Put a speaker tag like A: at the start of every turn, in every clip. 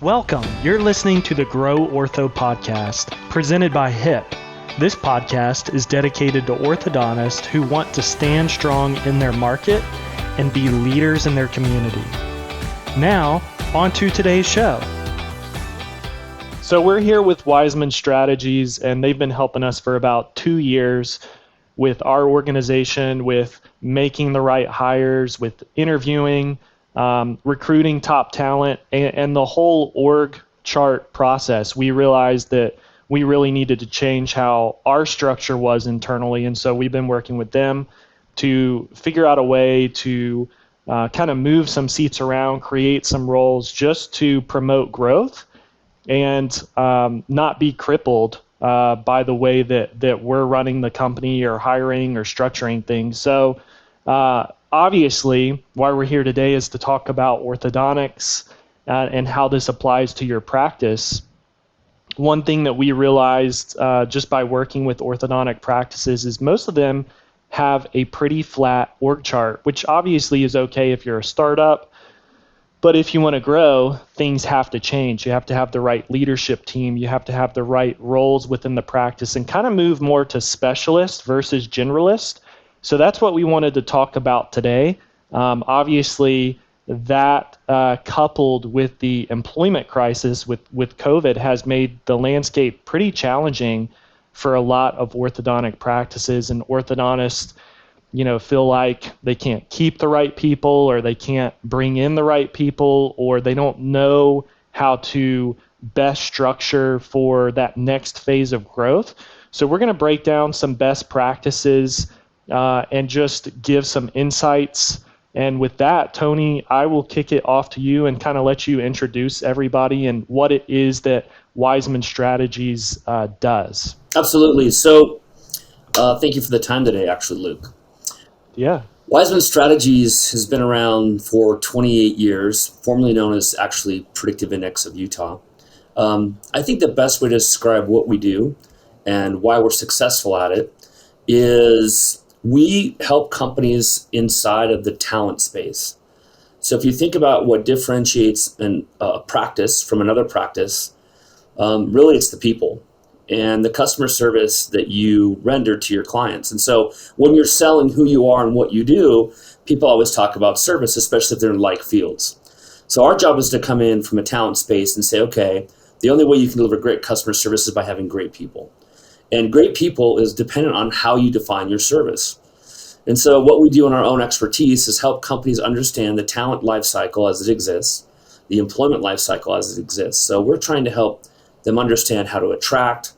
A: Welcome. You're listening to the GrowOrtho Podcast, presented by HIP. This podcast is dedicated to orthodontists who want to stand strong in their market and be leaders in their community. Now, on to today's show. So we're here with Wiseman Strategies, and they've been helping us for about 2 years with our organization, with making the right hires, with interviewing, recruiting top talent, and the whole org chart process. We realized that we really needed to change how our structure was internally, and so we've been working with them to figure out a way to kind of move some seats around, create some roles just to promote growth and not be crippled by the way that we're running the company or hiring or structuring things. So obviously, why we're here today is to talk about orthodontics and how this applies to your practice. One thing that we realized just by working with orthodontic practices is most of them have a pretty flat org chart, which obviously is okay if you're a startup. But if you want to grow, things have to change. You have to have the right leadership team. You have to have the right roles within the practice and kind of move more to specialist versus generalist. So that's what we wanted to talk about today. Obviously, that coupled with the employment crisis with COVID has made the landscape pretty challenging for a lot of orthodontic practices, and orthodontists, feel like they can't keep the right people, or they can't bring in the right people, or they don't know how to best structure for that next phase of growth. So we're going to break down some best practices and just give some insights. And with that, Tony, I will kick it off to you and kind of let you introduce everybody and what it is that Wiseman Strategies does.
B: Absolutely. So thank you for the time today, actually, Luke.
A: Yeah.
B: Wiseman Strategies has been around for 28 years, formerly known as actually Predictive Index of Utah. I think the best way to describe what we do and why we're successful at it is we help companies inside of the talent space. So if you think about what differentiates a practice from another practice, really it's the people and the customer service that you render to your clients. And so when you're selling who you are and what you do, people always talk about service, especially if they're in like fields. So our job is to come in from a talent space and say, okay, the only way you can deliver great customer service is by having great people. And great people is dependent on how you define your service. And so what we do in our own expertise is help companies understand the talent life cycle as it exists, the employment life cycle as it exists. So we're trying to help them understand how to attract,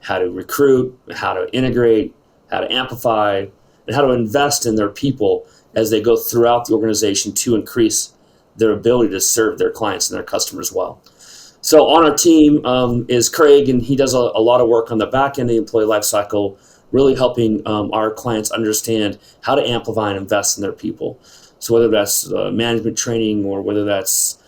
B: how to recruit, how to integrate, how to amplify, and how to invest in their people as they go throughout the organization to increase their ability to serve their clients and their customers well. So on our team is Craig, and he does a lot of work on the back end of the employee life cycle, really helping our clients understand how to amplify and invest in their people. So whether that's management training, or whether that's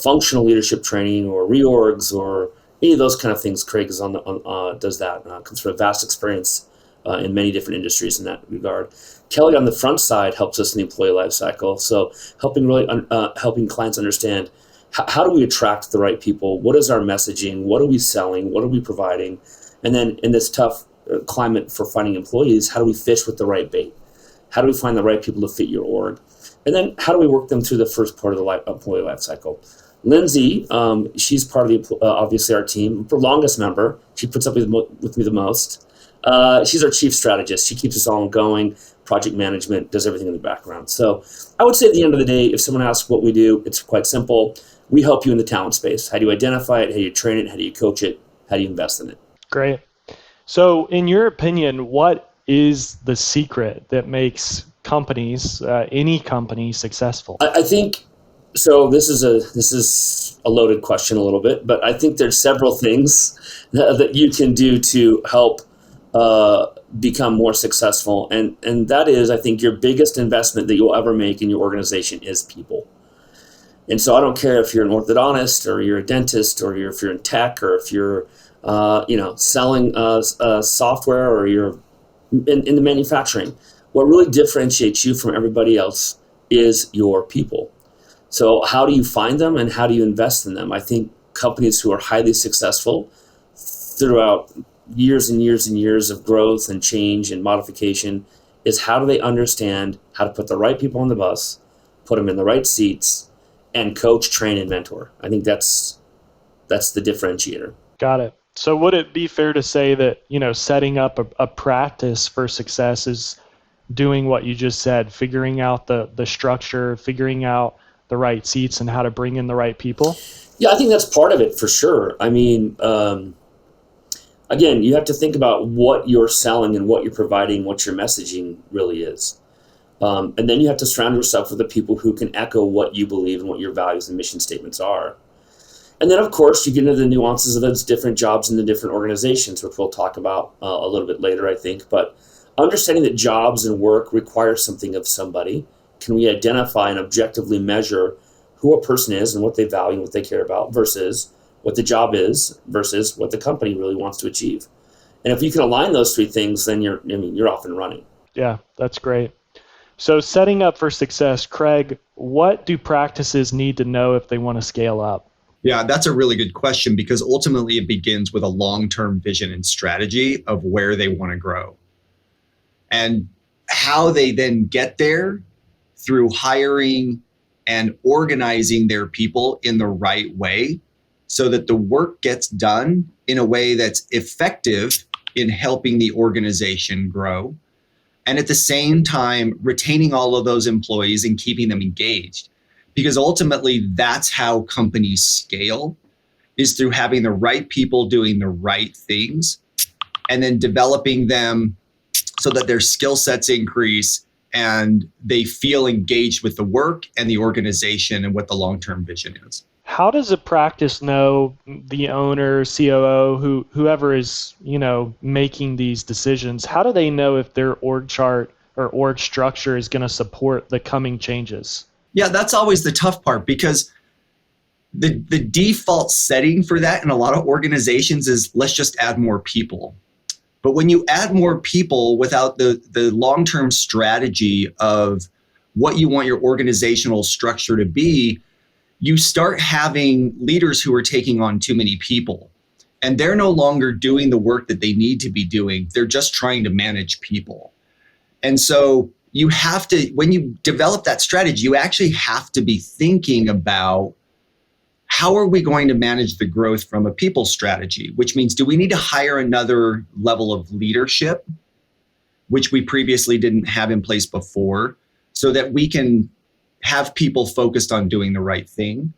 B: functional leadership training, or reorgs, or any of those kind of things, Craig is does that. Comes from a vast experience in many different industries in that regard. Kelly on the front side helps us in the employee life cycle. So helping clients understand how do we attract the right people? What is our messaging? What are we selling? What are we providing? And then in this tough climate for finding employees, how do we fish with the right bait? How do we find the right people to fit your org? And then how do we work them through the first part of the employee life cycle? Lindsay, she's part of obviously our team, the longest member. She puts up with me the most. She's our chief strategist. She keeps us all going, project management, does everything in the background. So I would say at the end of the day, if someone asks what we do, it's quite simple. We help you in the talent space. How do you identify it? How do you train it? How do you coach it? How do you invest in it?
A: Great. So in your opinion, what is the secret that makes companies, any company, successful?
B: I think, so this is a loaded question a little bit, but I think there's several things that you can do to help become more successful. And that is, I think, your biggest investment that you'll ever make in your organization is people. And so I don't care if you're an orthodontist, or you're a dentist, or if you're in tech, or if you're selling software, or you're in the manufacturing. What really differentiates you from everybody else is your people. So how do you find them and how do you invest in them? I think companies who are highly successful throughout years and years and years of growth and change and modification is how do they understand how to put the right people on the bus, put them in the right seats, and coach, train, and mentor. I think that's the differentiator.
A: Got it. So would it be fair to say that, setting up a practice for success is doing what you just said, figuring out the structure, figuring out the right seats and how to bring in the right people?
B: Yeah, I think that's part of it for sure. I mean, again, you have to think about what you're selling and what you're providing, what your messaging really is. And then you have to surround yourself with the people who can echo what you believe and what your values and mission statements are. And then, of course, you get into the nuances of those different jobs in the different organizations, which we'll talk about a little bit later, I think. But understanding that jobs and work require something of somebody, can we identify and objectively measure who a person is and what they value and what they care about versus what the job is versus what the company really wants to achieve? And if you can align those three things, then you're off and running.
A: Yeah, that's great. So setting up for success, Craig, what do practices need to know if they want to scale up?
C: Yeah, that's a really good question because ultimately it begins with a long-term vision and strategy of where they want to grow. And how they then get there through hiring and organizing their people in the right way so that the work gets done in a way that's effective in helping the organization grow. And at the same time, retaining all of those employees and keeping them engaged. Because ultimately, that's how companies scale, is through having the right people doing the right things and then developing them so that their skill sets increase and they feel engaged with the work and the organization and what the long-term vision is.
A: How does a practice know, the owner, COO, whoever is, making these decisions, how do they know if their org chart or org structure is going to support the coming changes?
C: Yeah, that's always the tough part because the default setting for that in a lot of organizations is let's just add more people. But when you add more people without the long-term strategy of what you want your organizational structure to be, you start having leaders who are taking on too many people. And they're no longer doing the work that they need to be doing. They're just trying to manage people. And so you have to, when you develop that strategy, you actually have to be thinking about how are we going to manage the growth from a people strategy, which means do we need to hire another level of leadership, which we previously didn't have in place before, so that we can have people focused on doing the right thing?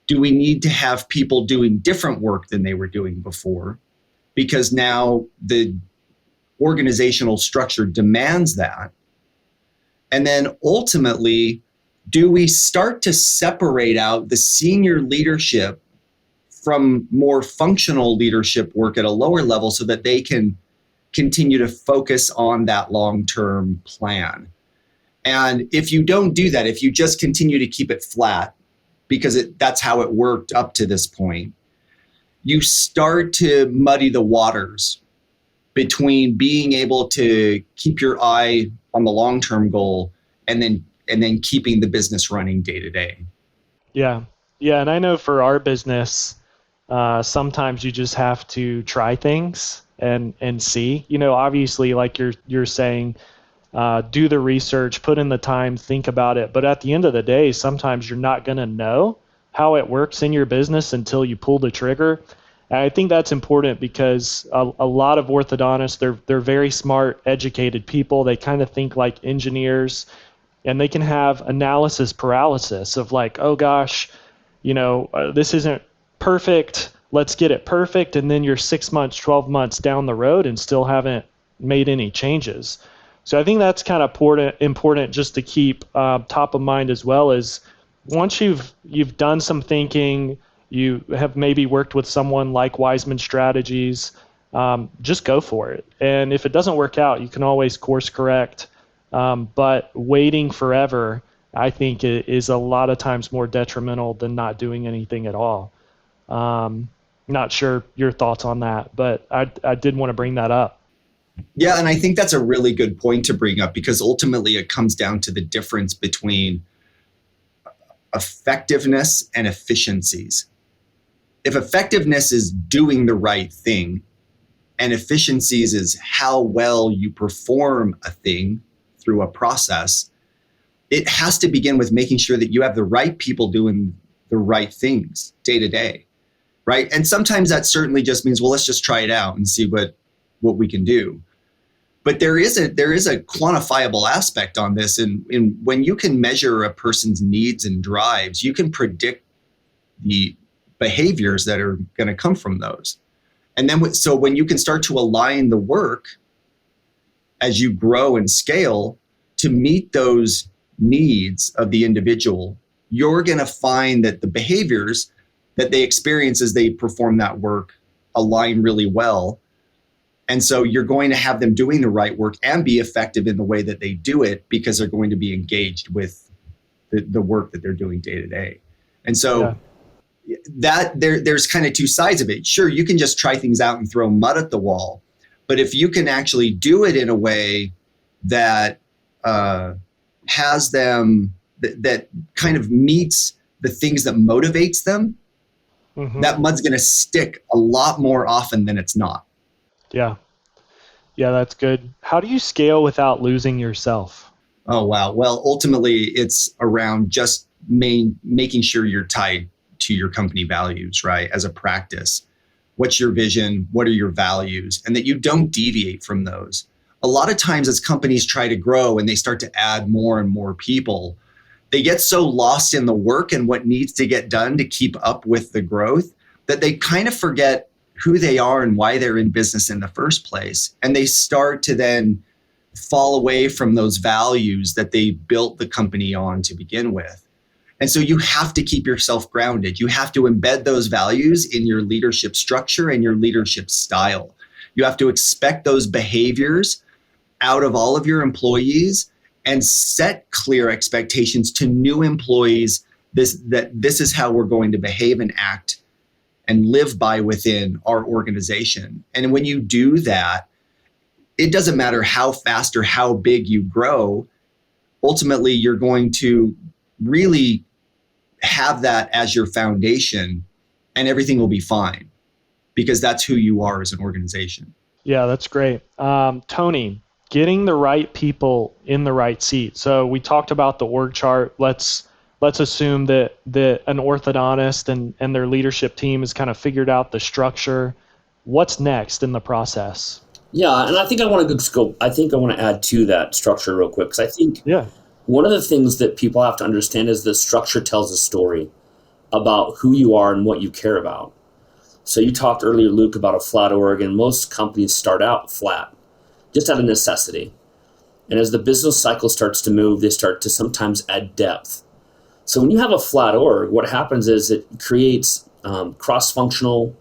C: Do we need to have people doing different work than they were doing before? Because now the organizational structure demands that. And then ultimately, do we start to separate out the senior leadership from more functional leadership work at a lower level so that they can continue to focus on that long-term plan? And if you don't do that, if you just continue to keep it flat, because that's how it worked up to this point, you start to muddy the waters between being able to keep your eye on the long-term goal and then keeping the business running day to day.
A: Yeah. And I know for our business, sometimes you just have to try things and see. Obviously, like you're saying, do the research, put in the time, think about it. But at the end of the day, sometimes you're not going to know how it works in your business until you pull the trigger. And I think that's important because a lot of orthodontists, they're very smart, educated people. They kind of think like engineers, and they can have analysis paralysis of like, oh gosh, this isn't perfect. Let's get it perfect. And then you're 6 months, 12 months down the road and still haven't made any changes. So I think that's kind of important just to keep top of mind, as well as once you've done some thinking, you have maybe worked with someone like Wiseman Strategies, just go for it. And if it doesn't work out, you can always course correct. But waiting forever, I think, is a lot of times more detrimental than not doing anything at all. Not sure your thoughts on that, but I did want to bring that up.
C: Yeah, and I think that's a really good point to bring up because ultimately it comes down to the difference between effectiveness and efficiencies. If effectiveness is doing the right thing and efficiencies is how well you perform a thing through a process, it has to begin with making sure that you have the right people doing the right things day to day, right? And sometimes that certainly just means, well, let's just try it out and see what we can do. But there is a quantifiable aspect on this. And when you can measure a person's needs and drives, you can predict the behaviors that are going to come from those. And then, so when you can start to align the work as you grow and scale to meet those needs of the individual, you're going to find that the behaviors that they experience as they perform that work align really well. And so you're going to have them doing the right work and be effective in the way that they do it because they're going to be engaged with the work that they're doing day to day. And so that there's kind of two sides of it. Sure, you can just try things out and throw mud at the wall. But if you can actually do it in a way that has them, that kind of meets the things that motivates them, that mud's going to stick a lot more often than it's not.
A: Yeah. Yeah, that's good. How do you scale without losing yourself?
C: Oh, wow. Well, ultimately, it's around just making sure you're tied to your company values, right? As a practice, what's your vision? What are your values? And that you don't deviate from those. A lot of times as companies try to grow and they start to add more and more people, they get so lost in the work and what needs to get done to keep up with the growth that they kind of forget who they are and why they're in business in the first place. And they start to then fall away from those values that they built the company on to begin with. And so you have to keep yourself grounded. You have to embed those values in your leadership structure and your leadership style. You have to expect those behaviors out of all of your employees and set clear expectations to new employees that this is how we're going to behave and act and live by within our organization. And when you do that, it doesn't matter how fast or how big you grow, ultimately you're going to really have that as your foundation and everything will be fine because that's who you are as an organization.
A: Yeah, that's great. Tony, getting the right people in the right seat. So we talked about the org chart. Let's assume that an orthodontist and their leadership team has kind of figured out the structure. What's next in the process?
B: Yeah, and I think I want to add to that structure real quick because I think one of the things that people have to understand is the structure tells a story about who you are and what you care about. So you talked earlier, Luke, about a flat org, and most companies start out flat, just out of necessity. And as the business cycle starts to move, they start to sometimes add depth. So when you have a flat org, what happens is it creates cross-functional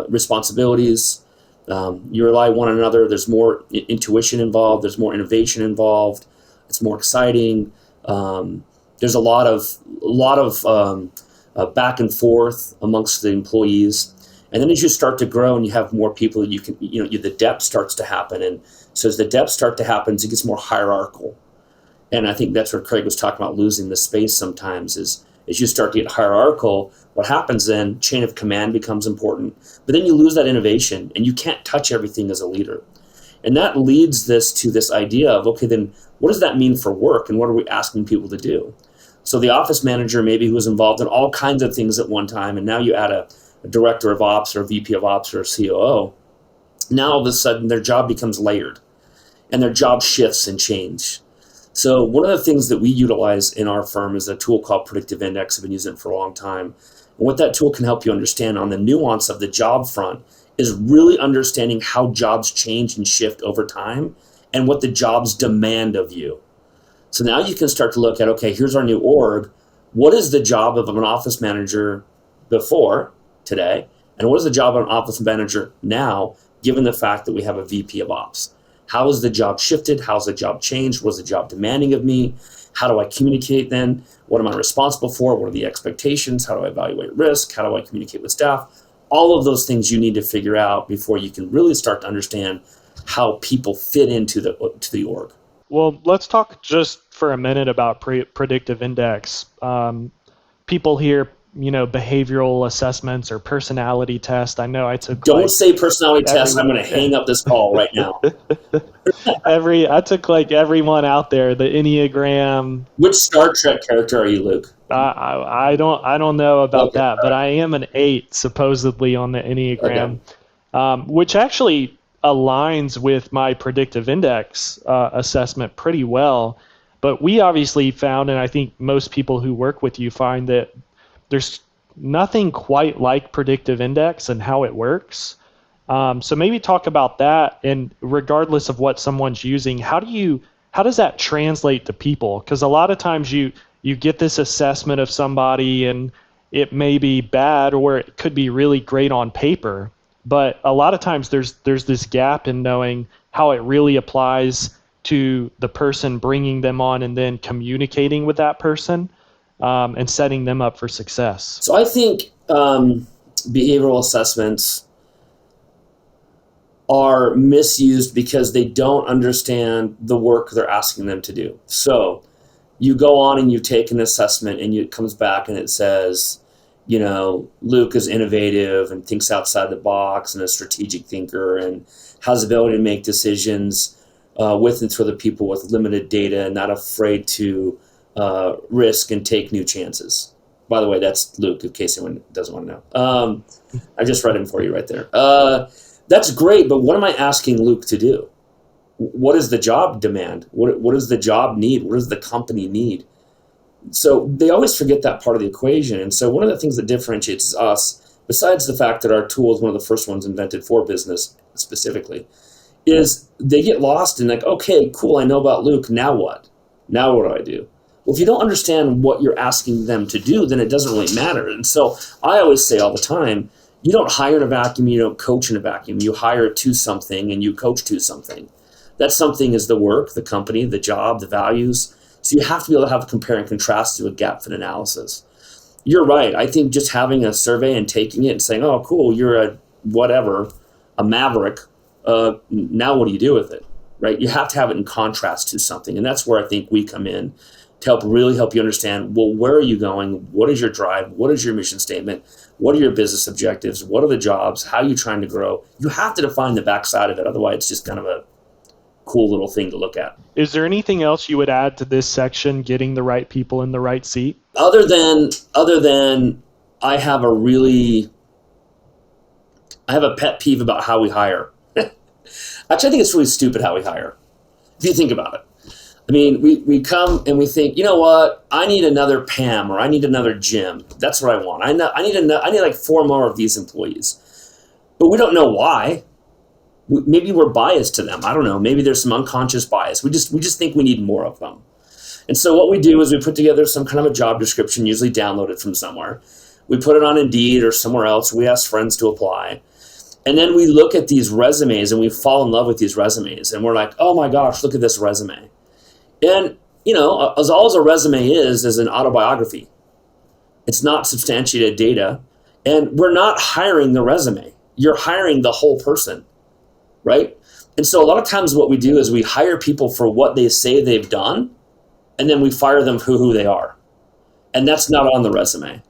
B: responsibilities. You rely on one another. There's more intuition involved. There's more innovation involved. It's more exciting. There's a lot of back and forth amongst the employees. And then as you start to grow and you have more people, the depth starts to happen. And so as the depth start to happen, it gets more hierarchical. And I think that's where Craig was talking about losing the space sometimes is as you start to get hierarchical, what happens then, chain of command becomes important. But then you lose that innovation and you can't touch everything as a leader. And that leads this to this idea of, okay, then what does that mean for work and what are we asking people to do? So the office manager maybe who was involved in all kinds of things at one time, and now you add a director of ops or a VP of ops or a COO, now all of a sudden their job becomes layered and their job shifts and change. So one of the things that we utilize in our firm is a tool called Predictive Index. I've been using it for a long time. And what that tool can help you understand on the nuance of the job front is really understanding how jobs change and shift over time and what the jobs demand of you. So now you can start to look at, okay, here's our new org. What is the job of an office manager before today? And what is the job of an office manager now, given the fact that we have a VP of ops? How has the job shifted? How's the job changed? What's the job demanding of me? How do I communicate then? What am I responsible for? What are the expectations? How do I evaluate risk? How do I communicate with staff? All of those things you need to figure out before you can really start to understand how people fit into the org.
A: Well, let's talk just for a minute about predictive index. people hear, behavioral assessments or personality test. I know I took
B: Don't say personality test. I'm going to hang up this call right now.
A: I took like everyone out there, the Enneagram.
B: Which Star Trek character are you, Luke?
A: I don't know about that, but I am an 8 supposedly on the Enneagram, which actually aligns with my predictive index assessment pretty well. But we obviously found, and I think most people who work with you find, that there's nothing quite like predictive index and how it works. So maybe talk about that, and regardless of what someone's using, how does that translate to people? Because a lot of times you get this assessment of somebody and it may be bad or it could be really great on paper, but a lot of times there's this gap in knowing how it really applies to the person bringing them on and then communicating with that person and setting them up for success.
B: So I think behavioral assessments are misused because they don't understand the work they're asking them to do. So you go on and you take an assessment and it comes back and it says, Luke is innovative and thinks outside the box and a strategic thinker and has the ability to make decisions with and for the people with limited data and not afraid to risk and take new chances. By the way, that's Luke, in case anyone doesn't want to know. I just read him for you right there. That's great, but what am I asking Luke to do? What is the job demand? What does the job need? What does the company need? So they always forget that part of the equation. And so one of the things that differentiates us, besides the fact that our tool is one of the first ones invented for business specifically, is they get lost in like, okay, cool, I know about Luke, now what? Now what do I do? Well, if you don't understand what you're asking them to do, then it doesn't really matter. And so I always say all the time, you don't hire in a vacuum, you don't coach in a vacuum. You hire to something and you coach to something. That something is the work, the company, the job, the values. So you have to be able to have a compare and contrast to a gap fit analysis. You're right. I think just having a survey and taking it and saying, oh, cool, you're a whatever, a maverick. Now what do you do with it, right? You have to have it in contrast to something. And that's where I think we come in to really help you understand, well, where are you going? What is your drive? What is your mission statement? What are your business objectives? What are the jobs? How are you trying to grow? You have to define the backside of it. Otherwise, it's just kind of a cool little thing to look at.
A: Is there anything else you would add to this section, getting the right people in the right seat?
B: Other than I have a pet peeve about how we hire. Actually, I think it's really stupid how we hire, if you think about it. I mean, we come and we think, you know what? I need another Pam or I need another Jim. That's what I want. I need like 4 more of these employees, but we don't know why. Maybe we're biased to them. I don't know. Maybe there's some unconscious bias. We just think we need more of them. And so what we do is we put together some kind of a job description, usually downloaded from somewhere. We put it on Indeed or somewhere else. We ask friends to apply. And then we look at these resumes and we fall in love with these resumes. And we're like, oh my gosh, look at this resume. And, as all as a resume is an autobiography. It's not substantiated data. And we're not hiring the resume. You're hiring the whole person, right? And so a lot of times what we do is we hire people for what they say they've done, and then we fire them for who they are. And that's not on the resume.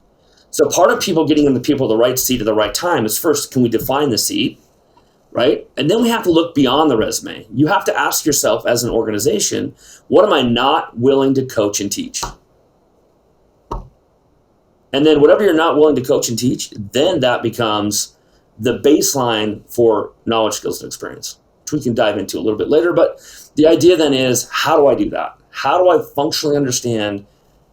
B: So part of people getting in the people the right seat at the right time is first, can we define the seat, right? And then we have to look beyond the resume. You have to ask yourself as an organization, what am I not willing to coach and teach? And then whatever you're not willing to coach and teach, then that becomes the baseline for knowledge, skills, and experience, which we can dive into a little bit later. But the idea then is, how do I do that? How do I functionally understand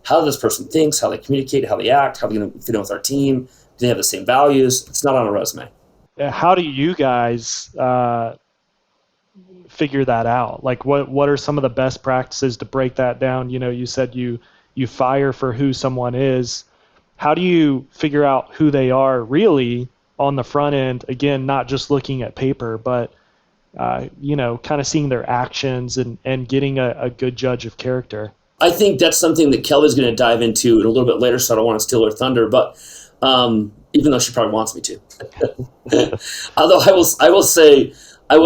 B: how this person thinks, how they communicate, how they act, how they're going to fit in with our team? Do they have the same values? It's not on a resume.
A: How do you guys figure that out? Like, what are some of the best practices to break that down? You said you fire for who someone is. How do you figure out who they are really on the front end? Again, not just looking at paper, but kind of seeing their actions and getting a good judge of character.
B: I think that's something that Kelly's going to dive into a little bit later, so I don't want to steal her thunder, but even though she probably wants me to. Although I will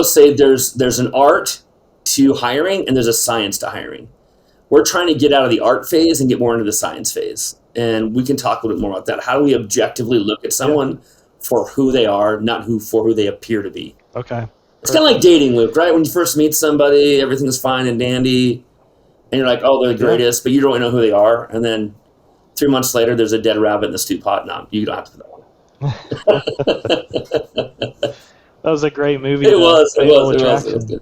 B: say there's an art to hiring and there's a science to hiring. We're trying to get out of the art phase and get more into the science phase. And we can talk a little bit more about that. How do we objectively look at someone for who they are, not for who they appear to be?
A: Okay.
B: It's kind of like dating, Luke, right? When you first meet somebody, everything's fine and dandy, and you're like, oh, they're the greatest, but you don't really know who they are. And then 3 months later, there's a dead rabbit in the stew pot. No, you don't have to do that one.
A: That was a great movie.
B: It was good.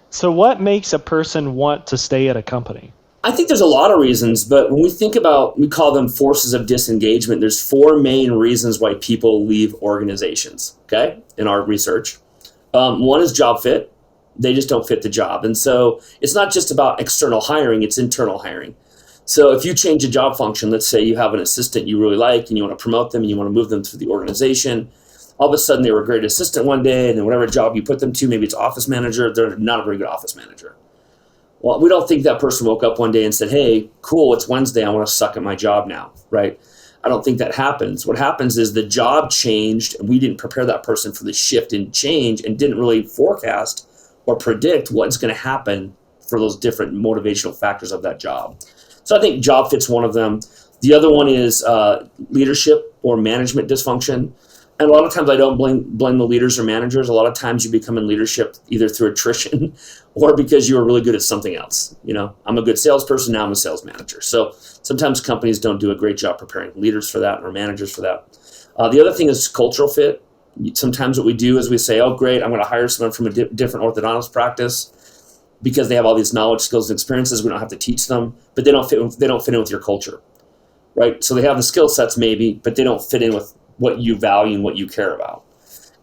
A: So what makes a person want to stay at a company?
B: I think there's a lot of reasons, but when we think about, we call them forces of disengagement, there's 4 main reasons why people leave organizations, okay, in our research. One is job fit. They just don't fit the job. And so it's not just about external hiring, it's internal hiring. So if you change a job function, let's say you have an assistant you really like and you want to promote them and you want to move them through the organization, all of a sudden they were a great assistant one day, and then whatever job you put them to, maybe it's office manager, they're not a very good office manager. Well, we don't think that person woke up one day and said, hey, cool, it's Wednesday, I want to suck at my job now, right? I don't think that happens. What happens is the job changed, and we didn't prepare that person for the shift and change and didn't really forecast or predict what's going to happen for those different motivational factors of that job. So I think job fit's one of them. The other one is leadership or management dysfunction. And a lot of times I don't blame the leaders or managers. A lot of times you become in leadership either through attrition or because you were really good at something else. You know, I'm a good salesperson, now I'm a sales manager. So sometimes companies don't do a great job preparing leaders for that or managers for that. The other thing is cultural fit. Sometimes what we do is we say, oh, great, I'm going to hire someone from a different orthodontist practice because they have all these knowledge, skills, and experiences. We don't have to teach them, but they don't fit in with your culture, right? So they have the skill sets maybe, but they don't fit in with what you value and what you care about.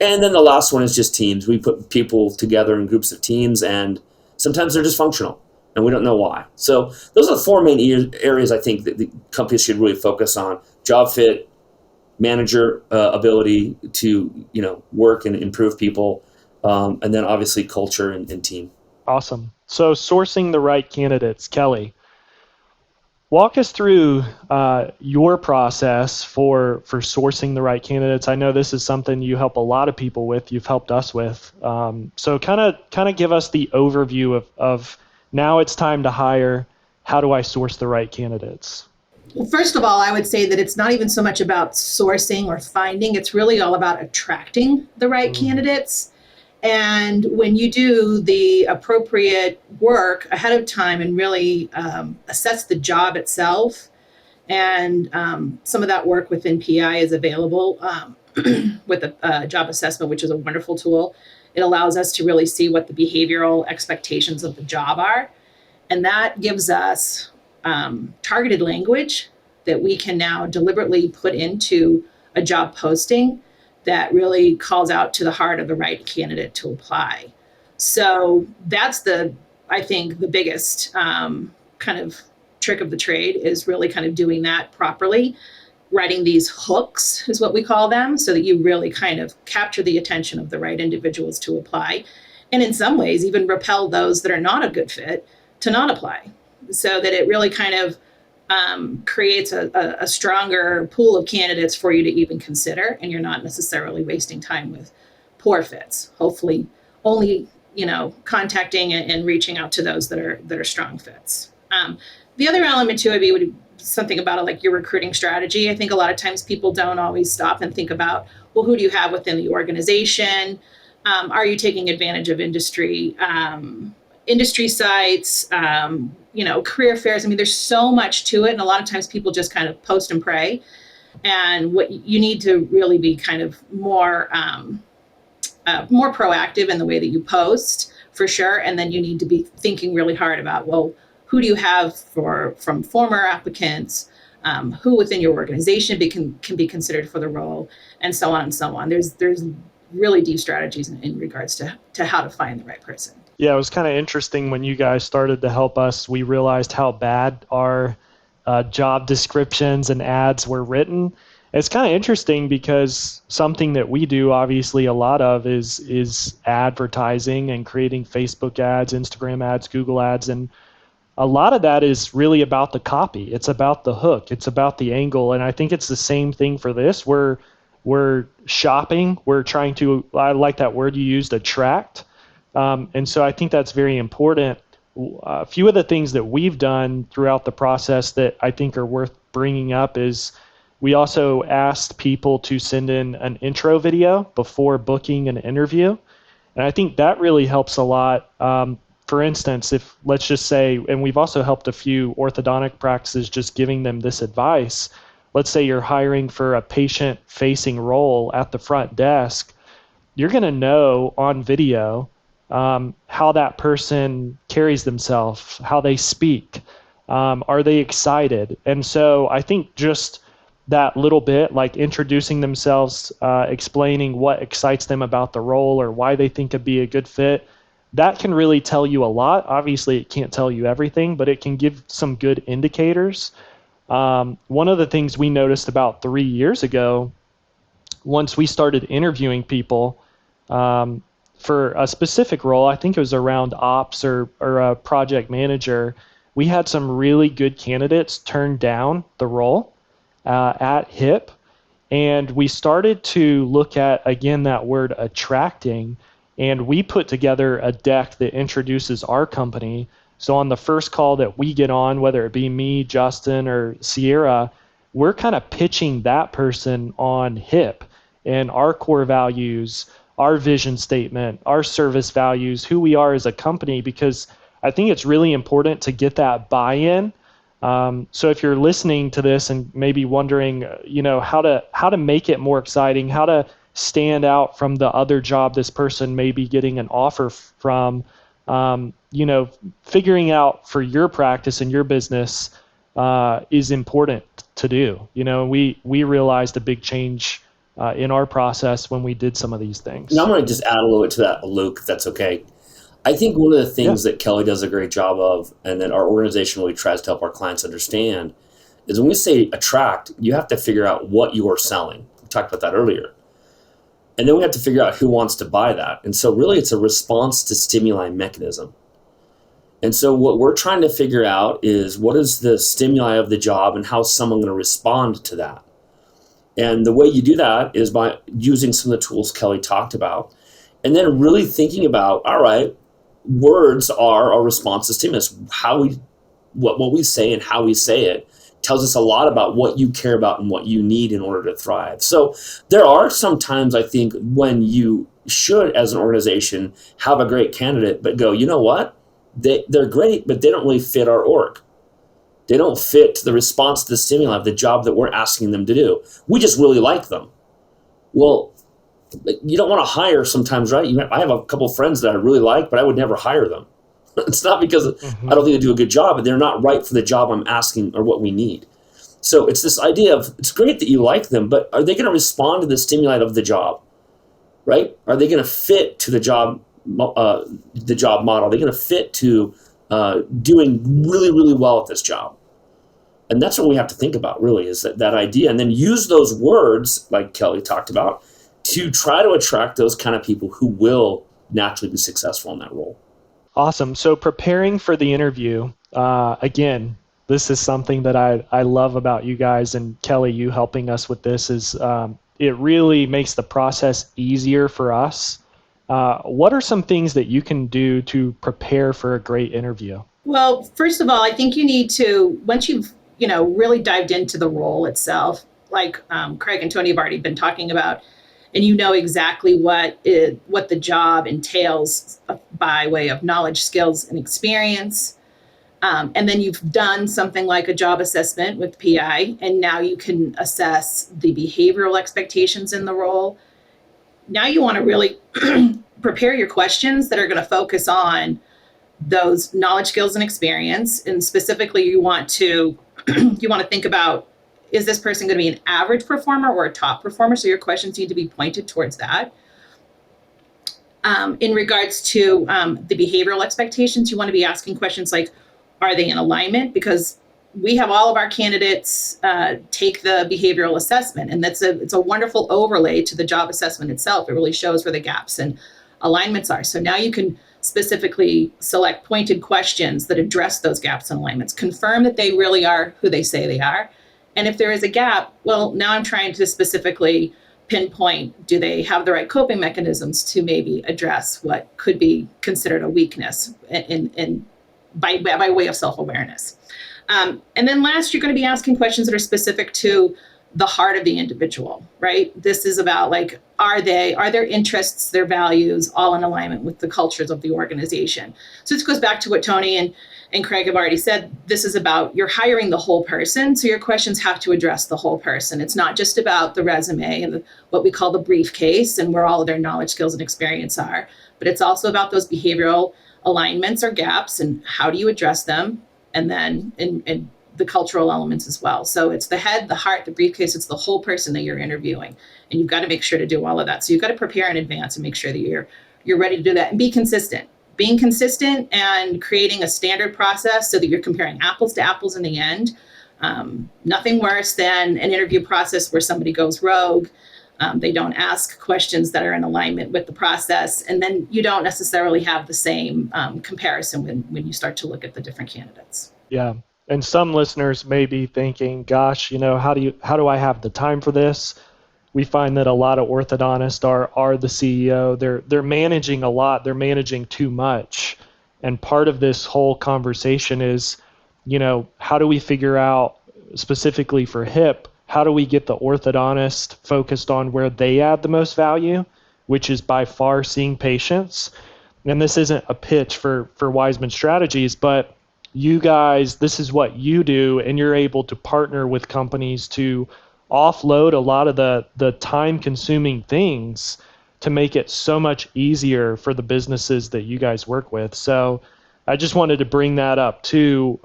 B: And then the last one is just teams. We put people together in groups of teams, and sometimes they're dysfunctional, and we don't know why. So those are the 4 main areas I think that the companies should really focus on: job fit, manager ability to work and improve people, and then obviously culture and team.
A: Awesome. So sourcing the right candidates. Kelly, walk us through your process for sourcing the right candidates. I know this is something you help a lot of people with. You've helped us with. So kind of give us the overview of now it's time to hire. How do I source the right candidates?
D: Well, first of all, I would say that it's not even so much about sourcing or finding. It's really all about attracting the right candidates. And when you do the appropriate work ahead of time and really assess the job itself, and some of that work within PI is available with a job assessment, which is a wonderful tool. It allows us to really see what the behavioral expectations of the job are. And that gives us targeted language that we can now deliberately put into a job posting that really calls out to the heart of the right candidate to apply. So that's I think the biggest kind of trick of the trade is really kind of doing that properly. Writing these hooks is what we call them, so that you really kind of capture the attention of the right individuals to apply. And in some ways, even repel those that are not a good fit to not apply, so that it really kind of creates a stronger pool of candidates for you to even consider, and you're not necessarily wasting time with poor fits. Hopefully only, contacting and reaching out to those that are strong fits. The other element to it would be something about like your recruiting strategy. I think a lot of times people don't always stop and think about, well, who do you have within the organization? Are you taking advantage of industry sites, career fairs? I mean, there's so much to it. And a lot of times people just kind of post and pray. And what you need to really be kind of more proactive in the way that you post, for sure. And then you need to be thinking really hard about, well, who do you have from former applicants, who within your organization can be considered for the role, and so on and so on. There's really deep strategies in regards to how to find the right person.
A: Yeah, it was kind of interesting when you guys started to help us. We realized how bad our job descriptions and ads were written. It's kind of interesting because something that we do obviously a lot of is advertising and creating Facebook ads, Instagram ads, Google ads, and a lot of that is really about the copy. It's about the hook. It's about the angle. And I think it's the same thing for this. We're shopping. We're trying to, I like that word you used, attract. And so I think that's very important. a few of the things that we've done throughout the process that I think are worth bringing up is we also asked people to send in an intro video before booking an interview. And I think that really helps a lot. For instance, if let's just say, and we've also helped a few orthodontic practices just giving them this advice. Let's say you're hiring for a patient-facing role at the front desk. You're going to know on video how that person carries themselves, how they speak, are they excited? And so I think just that little bit, like introducing themselves, explaining what excites them about the role or why they think it'd be a good fit, that can really tell you a lot. Obviously, it can't tell you everything, but it can give some good indicators. One of the things we noticed about 3 years ago, once we started interviewing people, for a specific role, I think it was around ops or a project manager, we had some really good candidates turn down the role at HIP. And we started to look at, again, that word attracting, and we put together a deck that introduces our company. So on the first call that we get on, whether it be me, Justin, or Sierra, we're kind of pitching that person on HIP and our core values, our vision statement, our service values, who we are as a company, because I think it's really important to get that buy-in. So if you're listening to this and maybe wondering, how to make it more exciting, how to stand out from the other job this person may be getting an offer from, figuring out for your practice and your business is important to do. We realized a big change in our process when we did some of these things.
B: Now I'm going to just add a little bit to that, Luke, if that's okay. I think one of the things that Kelly does a great job of, and that our organization really tries to help our clients understand, is when we say attract, you have to figure out what you are selling. We talked about that earlier. And then we have to figure out who wants to buy that. And so really it's a response to stimuli mechanism. And so what we're trying to figure out is what is the stimuli of the job and how is someone going to respond to that? And the way you do that is by using some of the tools Kelly talked about, and then really thinking about, all right, words are a response to stimulus. What we say and how we say it tells us a lot about what you care about and what you need in order to thrive. So there are some times, I think, when you should, as an organization, have a great candidate, but go, you know what? They're great, but they don't really fit our org. They don't fit the response to the stimuli of the job that we're asking them to do. We just really like them. Well, you don't want to hire sometimes, right? I have a couple of friends that I really like, but I would never hire them. It's not because I don't think they do a good job, but they're not right for the job I'm asking or what we need. So it's this idea of, it's great that you like them, but are they going to respond to the stimuli of the job, right? Are they going to fit to the job model? Are they going to fit to doing really, really well at this job? And that's what we have to think about, really, is that idea. And then use those words, like Kelly talked about, to try to attract those kind of people who will naturally be successful in that role.
A: Awesome. So preparing for the interview, again, this is something that I love about you guys, and Kelly, you helping us with this is it really makes the process easier for us. What are some things that you can do to prepare for a great interview?
D: Well, first of all, I think you need to, once you've really dived into the role itself, like Craig and Tony have already been talking about, and you know exactly what the job entails by way of knowledge, skills, and experience. And then you've done something like a job assessment with PI, and now you can assess the behavioral expectations in the role. Now you want to really prepare your questions that are going to focus on those knowledge, skills, and experience. And specifically, you want to think about, is this person going to be an average performer or a top performer? So your questions need to be pointed towards that. In regards to the behavioral expectations, you want to be asking questions like, are they in alignment? Because we have all of our candidates take the behavioral assessment, and it's a wonderful overlay to the job assessment itself. It really shows where the gaps and alignments are. So now you can specifically select pointed questions that address those gaps and alignments, confirm that they really are who they say they are. And if there is a gap, well, now I'm trying to specifically pinpoint, do they have the right coping mechanisms to maybe address what could be considered a weakness in by way of self-awareness. And then last, you're going to be asking questions that are specific to the heart of the individual, right? This is about like, are their interests, their values, all in alignment with the cultures of the organization? So this goes back to what Tony and Craig have already said. This is about, you're hiring the whole person. So your questions have to address the whole person. It's not just about the resume and what we call the briefcase and where all of their knowledge, skills, and experience are, but it's also about those behavioral alignments or gaps and how do you address them? And then in the cultural elements as well. So it's the head, the heart, the briefcase, it's the whole person that you're interviewing. And you've got to make sure to do all of that. So you've got to prepare in advance and make sure that you're ready to do that and be consistent. Being consistent and creating a standard process so that you're comparing apples to apples in the end. Nothing worse than an interview process where somebody goes rogue. They don't ask questions that are in alignment with the process. And then you don't necessarily have the same comparison when you start to look at the different candidates.
A: Yeah. And some listeners may be thinking, gosh, how do I have the time for this? We find that a lot of orthodontists are the CEO. They're managing a lot. They're managing too much. And part of this whole conversation is, how do we figure out specifically for hip, how do we get the orthodontist focused on where they add the most value, which is by far seeing patients. And this isn't a pitch for Wiseman Strategies, but you guys, this is what you do, and you're able to partner with companies to offload a lot of the time-consuming things to make it so much easier for the businesses that you guys work with. So I just wanted to bring that up too.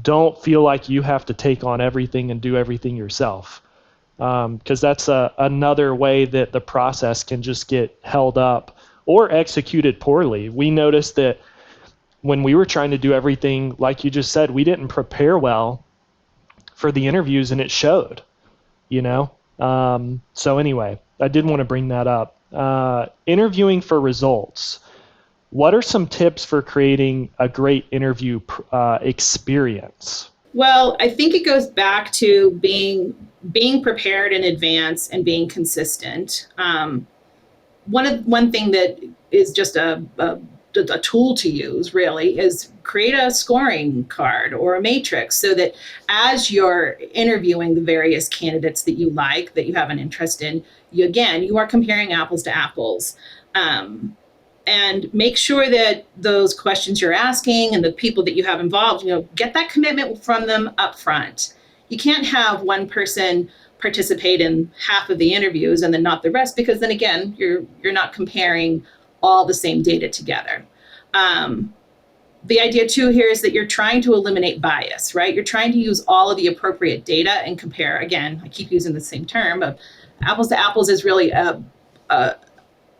A: Don't feel like you have to take on everything and do everything yourself, because that's another way that the process can just get held up or executed poorly. We noticed that when we were trying to do everything, like you just said, we didn't prepare well for the interviews, and it showed, So anyway, I did want to bring that up. Interviewing for results. What are some tips for creating a great interview experience?
D: Well, I think it goes back to being prepared in advance and being consistent. One thing that is just a tool to use really is create a scoring card or a matrix so that as you're interviewing the various candidates that you like, that you have an interest in, you are comparing apples to apples. And make sure that those questions you're asking and the people that you have involved, get that commitment from them up front. You can't have one person participate in half of the interviews and then not the rest, because then again, you're not comparing all the same data together. The idea too here is that you're trying to eliminate bias, right? You're trying to use all of the appropriate data and compare. Again, I keep using the same term, but apples to apples is really an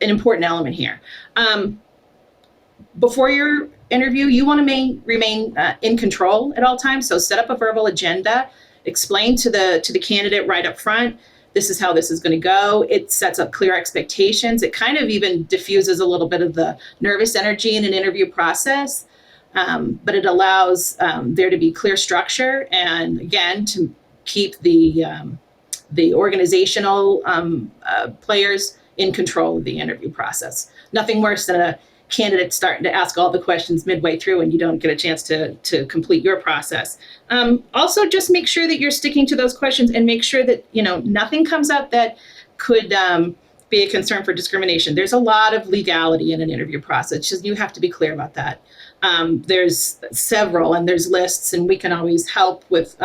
D: important element here. Before your interview, you want to remain in control at all times. So set up a verbal agenda, explain to the candidate right up front, this is how this is going to go. It sets up clear expectations. It kind of even diffuses a little bit of the nervous energy in an interview process, but it allows there to be clear structure and, again, to keep the organizational players in control of the interview process. Nothing worse than a candidate starting to ask all the questions midway through and you don't get a chance to complete your process. Also, just make sure that you're sticking to those questions and make sure that nothing comes up that could be a concern for discrimination. There's a lot of legality in an interview process. Just you have to be clear about that. There's several, and there's lists, and we can always help with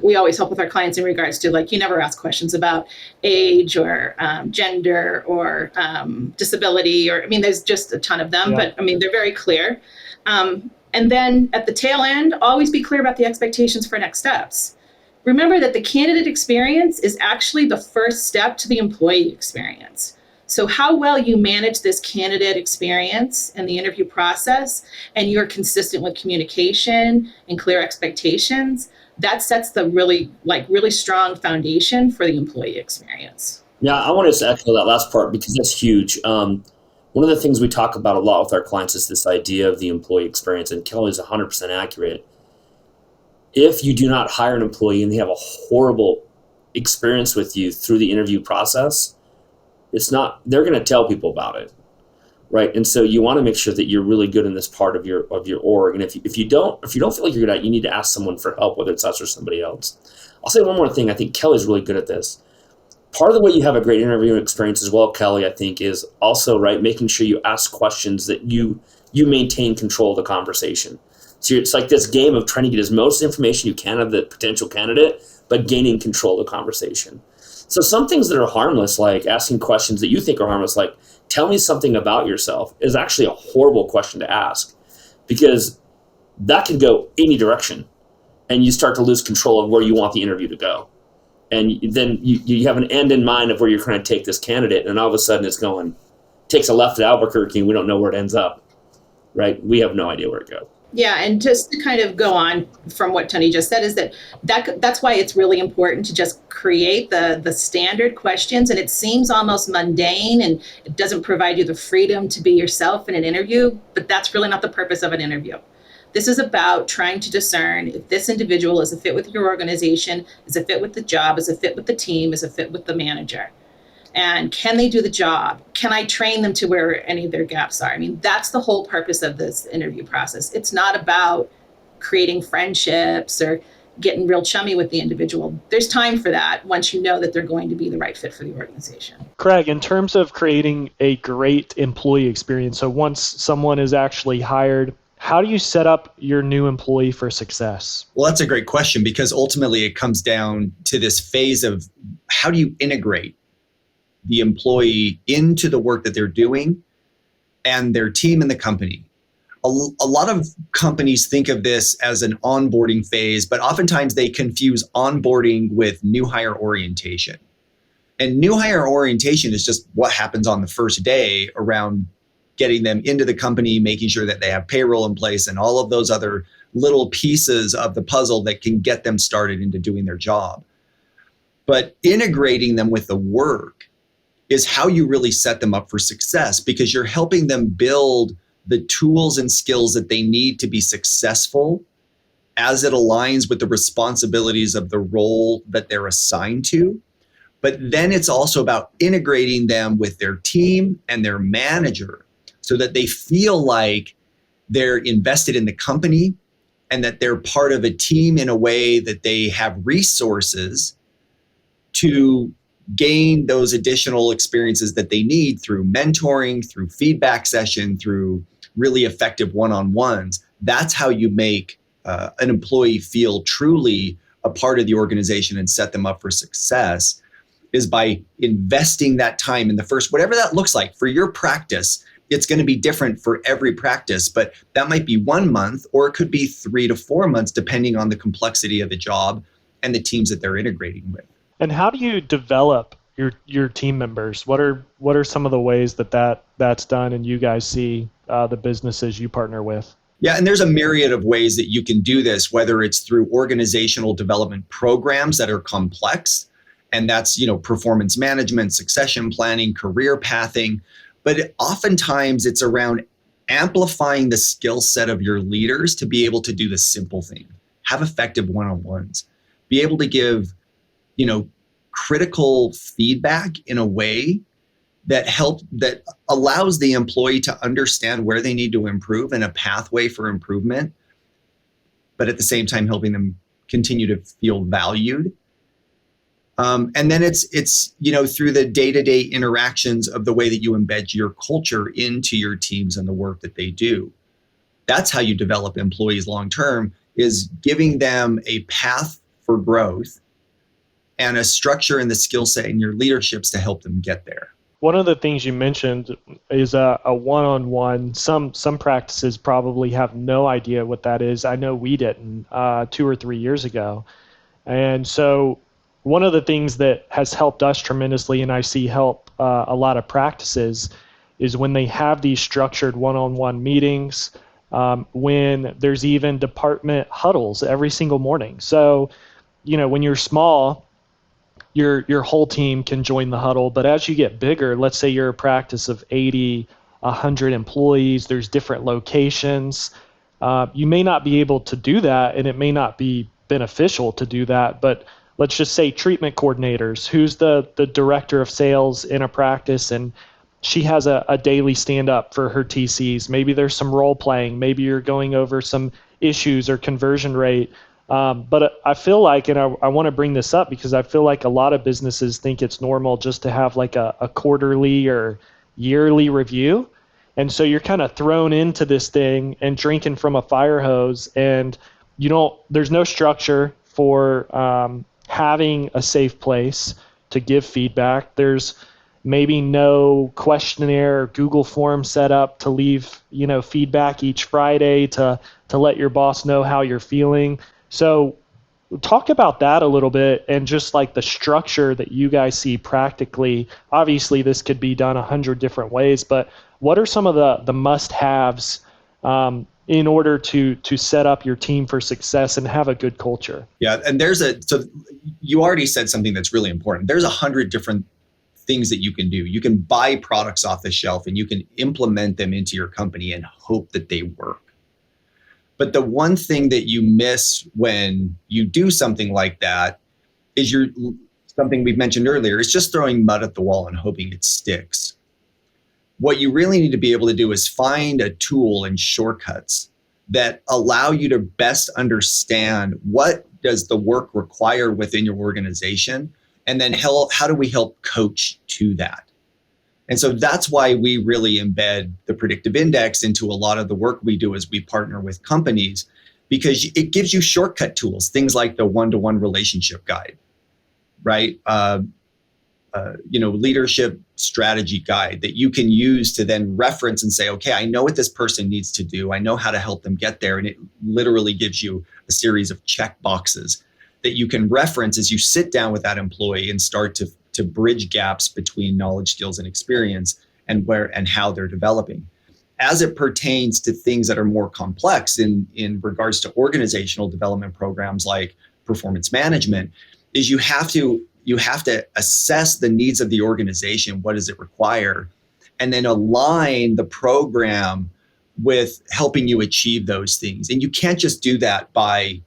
D: we always help with our clients in regards to, you never ask questions about age or gender or disability, or, there's just a ton of them, yeah. But they're very clear. And then at the tail end, always be clear about the expectations for next steps. Remember that the candidate experience is actually the first step to the employee experience. So how well you manage this candidate experience and the interview process, and you're consistent with communication and clear expectations, that sets the really strong foundation for the employee experience.
B: Yeah, I want to echo that last part because that's huge. One of the things we talk about a lot with our clients is this idea of the employee experience, and Kelly's 100% accurate. If you do not hire an employee and they have a horrible experience with you through the interview process, they're going to tell people about it. right? And so you want to make sure that you're really good in this part of your org. And if you don't feel like you're good at it, you need to ask someone for help, whether it's us or somebody else. I'll say one more thing. I think Kelly's really good at this. Part of the way you have a great interviewing experience as well, Kelly, I think, is also, right, making sure you ask questions that you maintain control of the conversation. So it's like this game of trying to get as most information you can of the potential candidate, but gaining control of the conversation. So some things that are harmless, like asking questions that you think are harmless, like tell me something about yourself, is actually a horrible question to ask, because that can go any direction and you start to lose control of where you want the interview to go. And then you have an end in mind of where you're trying to take this candidate, and all of a sudden takes a left at Albuquerque and we don't know where it ends up, right? We have no idea where it goes.
D: Yeah, and just to kind of go on from what Tony just said, is that's why it's really important to just create the standard questions. And it seems almost mundane and it doesn't provide you the freedom to be yourself in an interview, but that's really not the purpose of an interview. This is about trying to discern if this individual is a fit with your organization, is a fit with the job, is a fit with the team, is a fit with the manager. And can they do the job? Can I train them to where any of their gaps are? I mean, that's the whole purpose of this interview process. It's not about creating friendships or getting real chummy with the individual. There's time for that once you know that they're going to be the right fit for the organization.
A: Craig, in terms of creating a great employee experience, so once someone is actually hired, how do you set up your new employee for success?
C: Well, that's a great question, because ultimately it comes down to this phase of how do you integrate the employee into the work that they're doing and their team and the company. A lot of companies think of this as an onboarding phase, but oftentimes they confuse onboarding with new hire orientation. And new hire orientation is just what happens on the first day around getting them into the company, making sure that they have payroll in place and all of those other little pieces of the puzzle that can get them started into doing their job. But integrating them with the work is how you really set them up for success, because you're helping them build the tools and skills that they need to be successful as it aligns with the responsibilities of the role that they're assigned to. But then it's also about integrating them with their team and their manager so that they feel like they're invested in the company and that they're part of a team in a way that they have resources to gain those additional experiences that they need through mentoring, through feedback session, through really effective one-on-ones. That's how you make an employee feel truly a part of the organization and set them up for success, is by investing that time in the first, whatever that looks like for your practice. It's going to be different for every practice, but that might be 1 month, or it could be 3 to 4 months, depending on the complexity of the job and the teams that they're integrating with.
A: And how do you develop your team members? What are some of the ways that's done, and you guys see the businesses you partner with?
C: Yeah, and there's a myriad of ways that you can do this, whether it's through organizational development programs that are complex, and that's, performance management, succession planning, career pathing. But oftentimes it's around amplifying the skill set of your leaders to be able to do the simple thing, have effective one-on-ones, be able to give, critical feedback in a way that allows the employee to understand where they need to improve and a pathway for improvement, but at the same time helping them continue to feel valued. And then it's through the day-to-day interactions of the way that you embed your culture into your teams and the work that they do. That's how you develop employees long-term, is giving them a path for growth and a structure in the skill set in your leaderships to help them get there.
A: One of the things you mentioned is a one-on-one. Some practices probably have no idea what that is. I know we didn't 2 or 3 years ago. And so one of the things that has helped us tremendously, and I see help a lot of practices, is when they have these structured one-on-one meetings, when there's even department huddles every single morning. So, when you're small, your whole team can join the huddle. But as you get bigger, let's say you're a practice of 80, 100 employees, there's different locations. You may not be able to do that, and it may not be beneficial to do that. But let's just say treatment coordinators, who's the director of sales in a practice, and she has a daily stand up for her TCs. Maybe there's some role playing. Maybe you're going over some issues or conversion rate. But I feel like, and I want to bring this up because I feel like a lot of businesses think it's normal just to have like a quarterly or yearly review. And so you're kind of thrown into this thing and drinking from a fire hose, and there's no structure for having a safe place to give feedback. There's maybe no questionnaire or Google form set up to leave, feedback each Friday to let your boss know how you're feeling. So talk about that a little bit, and just like the structure that you guys see practically. Obviously, this could be done 100 different ways, but what are some of the must-haves in order to set up your team for success and have a good culture?
C: Yeah, and so you already said something that's really important. There's 100 different things that you can do. You can buy products off the shelf and you can implement them into your company and hope that they work. But the one thing that you miss when you do something like that is something we've mentioned earlier, is just throwing mud at the wall and hoping it sticks. What you really need to be able to do is find a tool and shortcuts that allow you to best understand what does the work require within your organization, and then how do we help coach to that. And so that's why we really embed the predictive index into a lot of the work we do as we partner with companies, because it gives you shortcut tools, things like the one-to-one relationship guide, right? Leadership strategy guide that you can use to then reference and say, okay, I know what this person needs to do. I know how to help them get there. And it literally gives you a series of check boxes that you can reference as you sit down with that employee and start to bridge gaps between knowledge, skills, and experience, and how they're developing. As it pertains to things that are more complex in regards to organizational development programs like performance management, is you have to assess the needs of the organization. What does it require? And then align the program with helping you achieve those things. And you can't just do that by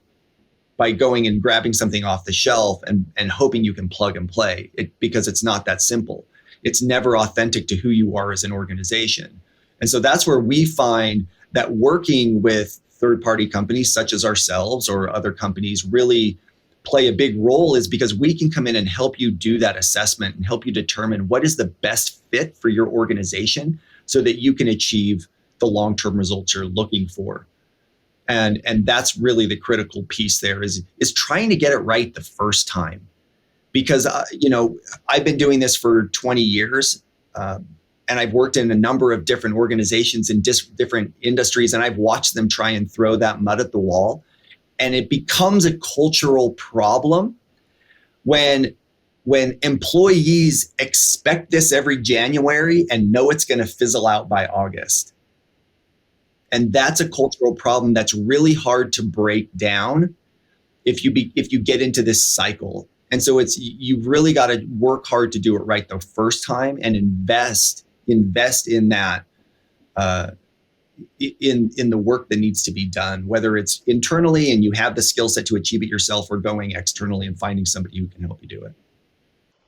C: going and grabbing something off the shelf and hoping you can plug and play it, because it's not that simple. It's never authentic to who you are as an organization. And so that's where we find that working with third-party companies such as ourselves or other companies really play a big role, is because we can come in and help you do that assessment and help you determine what is the best fit for your organization so that you can achieve the long-term results you're looking for. And that's really the critical piece there, is trying to get it right the first time. Because, I've been doing this for 20 years and I've worked in a number of different organizations in different industries, and I've watched them try and throw that mud at the wall. And it becomes a cultural problem when employees expect this every January and know it's going to fizzle out by August. And that's a cultural problem that's really hard to break down if you get into this cycle. And so you've really got to work hard to do it right the first time and invest in that, in the work that needs to be done, whether it's internally and you have the skill set to achieve it yourself, or going externally and finding somebody who can help you do it.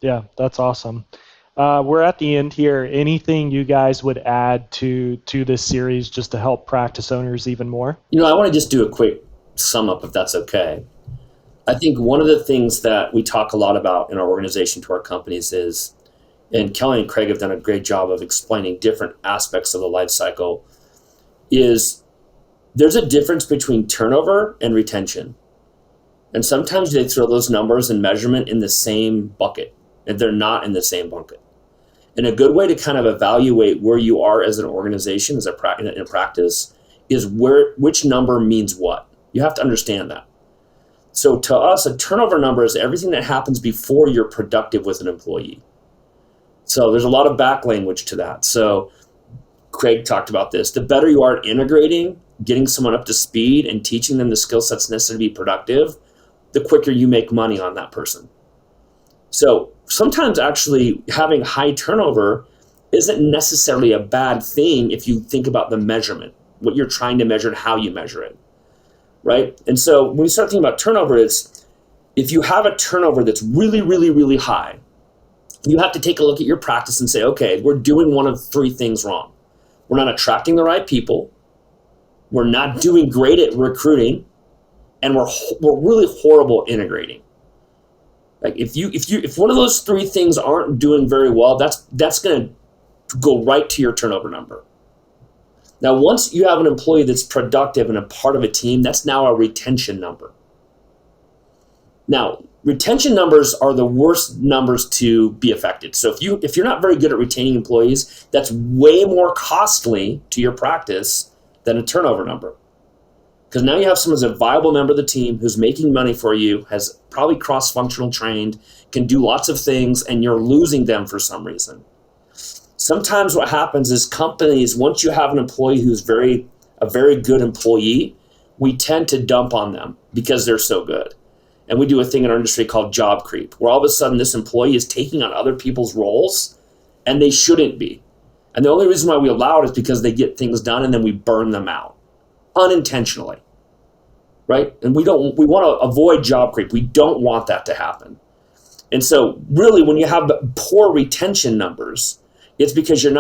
A: Yeah, that's awesome. We're at the end here. Anything you guys would add to this series just to help practice owners even more?
B: I want to just do a quick sum up, if that's okay. I think one of the things that we talk a lot about in our organization to our companies is, and Kelly and Craig have done a great job of explaining different aspects of the life cycle, is there's a difference between turnover and retention. And sometimes they throw those numbers and measurement in the same bucket, and they're not in the same bucket. And a good way to kind of evaluate where you are as an organization, in practice, is which number means what. You have to understand that. So to us, a turnover number is everything that happens before you're productive with an employee. So there's a lot of back language to that. So Craig talked about this. The better you are at integrating, getting someone up to speed, and teaching them the skill sets necessary to be productive, the quicker you make money on that person. So sometimes actually having high turnover isn't necessarily a bad thing if you think about the measurement, what you're trying to measure and how you measure it, right? And so when you start thinking about turnover, it's if you have a turnover that's really, really, really high, you have to take a look at your practice and say, okay, we're doing one of three things wrong. We're not attracting the right people. We're not doing great at recruiting, and we're really horrible integrating. Like if one of those three things aren't doing very well, that's going to go right to your turnover number. Now, once you have an employee that's productive and a part of a team, that's now a retention number. Now, retention numbers are the worst numbers to be affected. So if you're not very good at retaining employees, that's way more costly to your practice than a turnover number. Because now you have someone who's a viable member of the team, who's making money for you, has probably cross-functional trained, can do lots of things, and you're losing them for some reason. Sometimes what happens is companies, once you have an employee who's a very good employee, we tend to dump on them because they're so good. And we do a thing in our industry called job creep, where all of a sudden this employee is taking on other people's roles, and they shouldn't be. And the only reason why we allow it is because they get things done and then we burn them out unintentionally, right? And we want to avoid job creep. We don't want that to happen. And so really when you have poor retention numbers, it's because you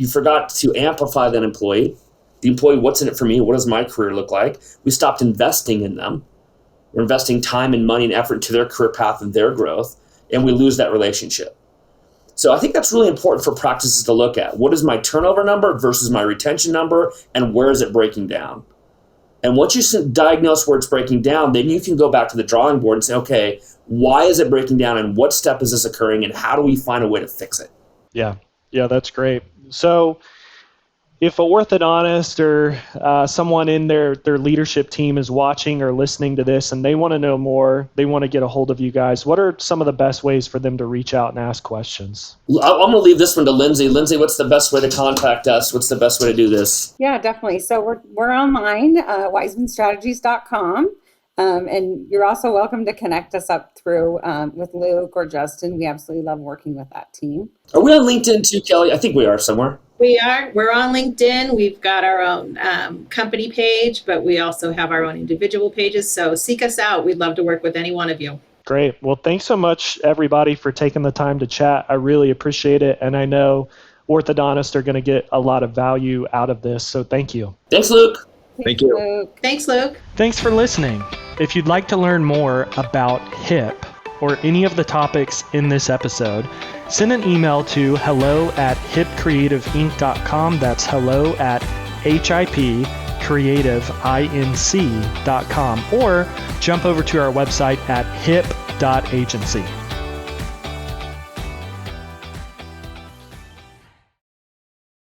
B: forgot to amplify that employee. The employee, what's in it for me? What does my career look like? We stopped investing in them. We're investing time and money and effort into their career path and their growth, and we lose that relationship. So I think that's really important for practices to look at. What is my turnover number versus my retention number, and where is it breaking down? And once you diagnose where it's breaking down, then you can go back to the drawing board and say, okay, why is it breaking down, and what step is this occurring, and how do we find a way to fix it?
A: Yeah, that's great. So if an orthodontist or someone in their leadership team is watching or listening to this and they want to know more, they want to get a hold of you guys, what are some of the best ways for them to reach out and ask questions?
B: I'm going to leave this one to Lindsay. Lindsay, what's the best way to contact us? What's the best way to do this?
E: Yeah, definitely. So we're online, wisemanstrategies.com. And you're also welcome to connect us up through with Luke or Justin. We absolutely love working with that team.
B: Are we on LinkedIn too, Kelly? I think we are somewhere.
D: We are. We're on LinkedIn. We've got our own company page, but we also have our own individual pages. So seek us out. We'd love to work with any one of you.
A: Great. Well, thanks so much, everybody, for taking the time to chat. I really appreciate it. And I know orthodontists are going to get a lot of value out of this. So thank you.
B: Thanks, Luke.
C: Thank you.
E: Luke.
D: Thanks, Luke.
A: Thanks for listening. If you'd like to learn more about HIP or any of the topics in this episode, send an email to hello@hipcreativeinc.com. That's hello@hipcreativeinc.com, or jump over to our website at hip.agency.